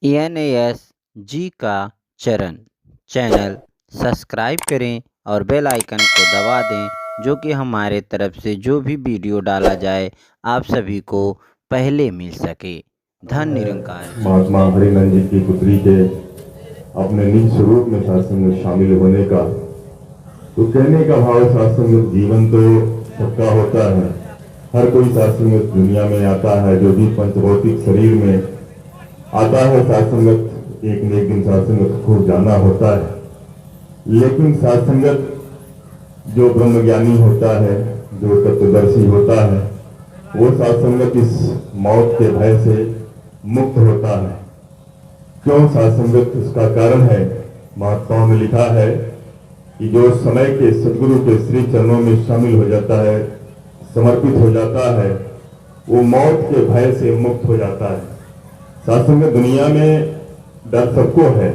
एनएएस जी का चरण channel subscribe करें और बेल आइकन को दबा दें, जो कि हमारे तरफ से जो भी वीडियो डाला जाए आप सभी को पहले मिल सके। धन निरंकार जी। महात्मा हरिनंद जी की पुत्री के अपने निज स्वरूप में सात्संग में शामिल होने का, तो कहने का भाव सात्संग जीवन तो सबका होता है। हर कोई सात्संग दुनिया में आता है, जो भी पंचभौतिक शरीर में आता है सात्संगत एक न एक दिन सात्संगत को जाना होता है। लेकिन सात्संगत जो ब्रह्मज्ञानी होता है, जो तत्वदर्शी होता है, वो सात्संगत इस मौत के भय से मुक्त होता है। क्यों सात्संगत? इसका कारण है, महात्माओं ने लिखा है कि जो समय के सदगुरु के श्री चरणों में शामिल हो जाता है, समर्पित हो जाता है, वो मौत के भय से मुक्त हो जाता है। सात्संगत दुनिया में डर सबको है,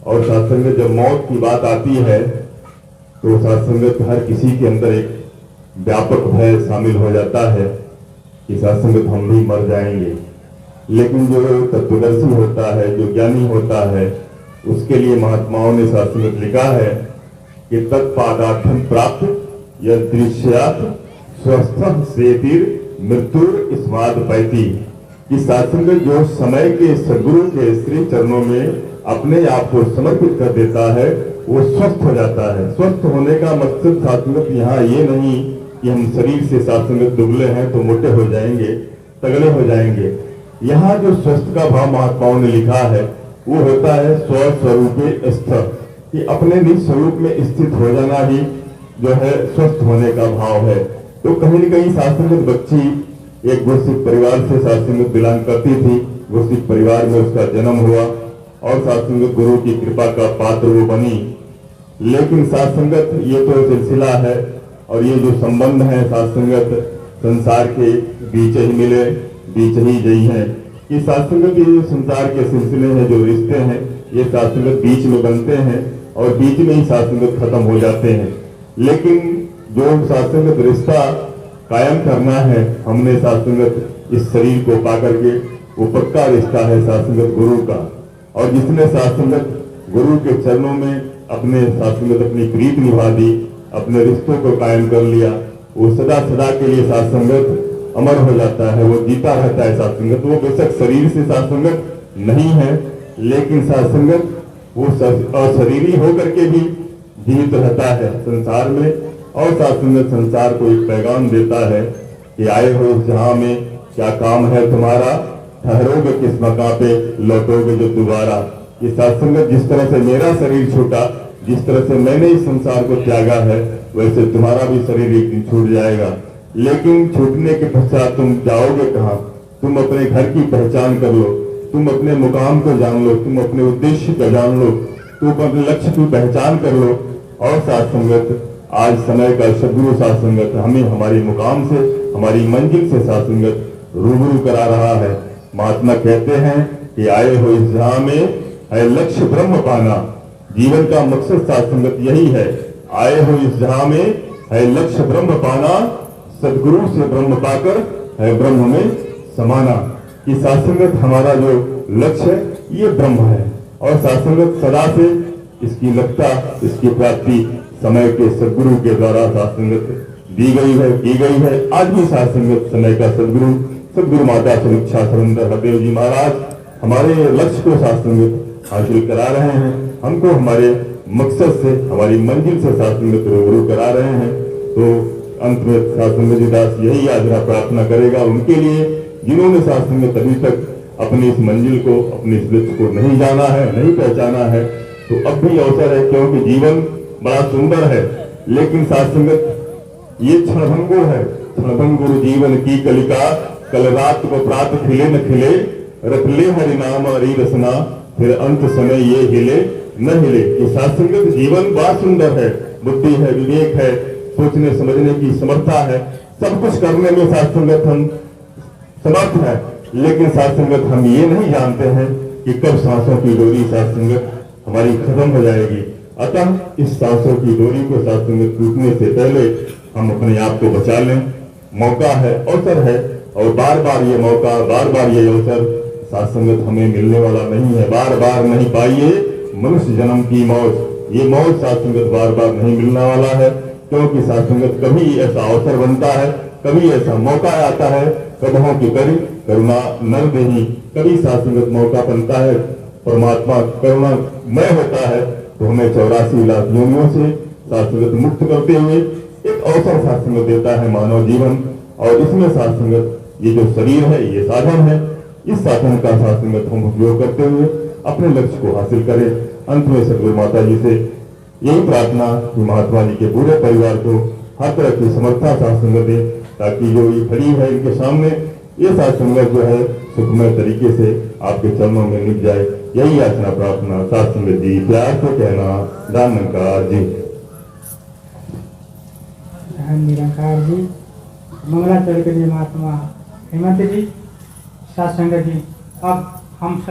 और सात्संगत जब मौत की बात आती है तो सात्संगत हर किसी के अंदर एक व्यापक भय शामिल हो जाता है कि सात्संगत हम भी मर जाएंगे। लेकिन जो तत्वदर्शी होता है, जो ज्ञानी होता है, उसके लिए महात्माओं ने सात्संगत लिखा है कि तत्पादार्थम प्राप्त यह दृश्यात स्वस्थ सेतिर मृत्युर स्माद पैती। कि सात्संगत जो समय के सदगुरु के श्री चरणों में अपने आप को समर्पित कर देता है, वो स्वस्थ हो जाता है। स्वस्थ होने का मकसद सात्संगत यहाँ ये नहीं कि हम शरीर से सात्संगत दुबले हैं तो मोटे हो जाएंगे, तगड़े हो जाएंगे। यहाँ जो स्वस्थ का भाव महात्माओं ने लिखा है वो होता है स्वस्वरूपे स्थ, कि अपने निज स्वरूप में स्थित हो जाना ही जो है स्वस्थ होने का भाव है। तो कहीं न कहीं सात्संगत बच्ची एक गुरसिख परिवार से सात्संगत बिलोंग करती थी। गुरसिख परिवार में उसका जन्म हुआ और सात्संगत गुरु की कृपा का पात्र वो बनी। लेकिन सात्संगत ये तो सिलसिला है, और ये जो संबंध है सात्संगत संसार के बीच ही मिले बीच ही जई है। कि सात्संगत ये संसार के सिलसिले हैं, जो रिश्ते हैं, ये सात्संगत बीच में बनते हैं और बीच में ही सात्संगत खत्म हो जाते हैं। लेकिन जो सात्संगत रिश्ता कायम करना है, हमने सात्संगत इस शरीर को पा करके, वो पक्का रिश्ता है सात्संगत गुरु का। और जिसने सात्संगत गुरु के चरणों में अपने सात्संगत अपनी प्रीत निभा दी, अपने रिश्तों को कायम कर लिया, वो सदा सदा के लिए सात्संगत अमर हो जाता है, वो जीता रहता है सात्संगत। वो बेशक शरीर से सात्संगत नहीं है, लेकिन सात्संगत वो अशरीरी होकर के भी जीवित रहता है संसार में। और सात्संगत संसार को एक पैगाम देता है कि आए हो जहां में क्या काम है तुम्हारा, ठहरोगे किस मकाम पे, लौटोगे जो दोबारा। ये सात्संगत जिस तरह से मेरा शरीर छूटा, जिस तरह से मैंने इस संसार को त्यागा है, वैसे तुम्हारा भी शरीर एक दिन छूट जाएगा। लेकिन छूटने के पश्चात तुम जाओगे कहाँ? तुम अपने घर की पहचान कर लो, तुम अपने मुकाम को जान लो, तुम अपने उद्देश्य को जान लो, तुम अपने लक्ष्य की पहचान कर लो। और सात्संगत आज समय का सदगुरु सात्संगत हमें हमारी मुकाम से, हमारी मंजिल से सात्संगत रूबरू करा रहा है। महात्मा कहते हैं कि आए हो इस जहां में है लक्ष्य ब्रह्म पाना। जीवन का मकसद सात्संगत यही है। आए हो इस जहां में है लक्ष्य ब्रह्म पाना, सदगुरु से ब्रह्म पाकर है ब्रह्म में समाना। कि सात्संगत हमारा जो लक्ष्य है ये ब्रह्म है, और सात्संगत सदा से इसकी लगता, इसकी प्राप्ति समय के सदगुरु के द्वारा सात्संगत दी गई है, की गई है। आज भी सात्संगत समय का सदगुरु माता सुरक्षा सुरेंद्र हरदेव जी महाराज हमारे लक्ष्य को सात्संगत हासिल करा रहे हैं, हमको हमारे मकसद से, हमारी मंजिल से सात्संगत रूबरू करा रहे हैं। तो अंत में सात्संगत दास यही आग्रह प्रार्थना करेगा उनके लिए जिन्होंने सात्संगत अभी तक अपनी इस मंजिल को, अपने इस लक्ष्य को नहीं जाना है, नहीं पहचाना है, तो अब भी अवसर है। क्योंकि जीवन बड़ा सुंदर है, लेकिन सात्संगत ये क्षणभंगुर है। क्षणभंगुर जीवन की कलिका, कल रात को प्रात खिले न खिले, रख ले हरि नाम हरि रसना, फिर अंत समय ये हिले न हिले। ये सात्संगत जीवन बड़ा सुंदर है, बुद्धि है, विवेक है, सोचने समझने की समर्था है, सब कुछ करने में सात्संगत हम समर्थ है। लेकिन सात्संगत हम ये नहीं जानते हैं कि कब सांसों की डोरी सात्संगत हमारी खत्म हो जाएगी। अतः इस सांसों की डोरी को सात्संगत टूटने से पहले हम अपने आप को बचा लें। मौका है, अवसर है, और बार बार ये मौका, बार बार ये अवसर साथ संगत हमें मिलने वाला नहीं है, बार बार नहीं पाइए मनुष्य जन्म की मौज। ये मौज साथ संगत बार बार नहीं मिलने वाला है, क्योंकि साथ संगत कभी ऐसा अवसर बनता है, कभी ऐसा मौका आता है, कबहों की करी करुणा नर देही, कभी साथ संगत मौका बनता है, परमात्मा करुणा मय होता है, तो हमें 84 लाख योनियों से साथ संगत मुक्त करते हुए एक अवसर साथ संगत देता है मानव जीवन। और इसमें साथ संगत ये जो शरीर है, ये साधन है, इस साधन का साथ संगत हम उपयोग करते हुए अपने लक्ष्य को हासिल करें। अंत में सदगुरु माता जी से यही प्रार्थना कि महात्मा जी के पूरे परिवार को हर तरह की समर्था साथ संगत दे, ताकि जो ये खड़ी है इनके सामने ये साथ संगत जो है सुखमय तरीके से आपके चरणों में निभ जाए। यही याचना प्रार्थना साथ संगत जी प्यार से कहना दानकार जी। निरंकार जी, मंगलाचल के लिए महात्मा हेमंत जी, साथ संगत जी, अब हम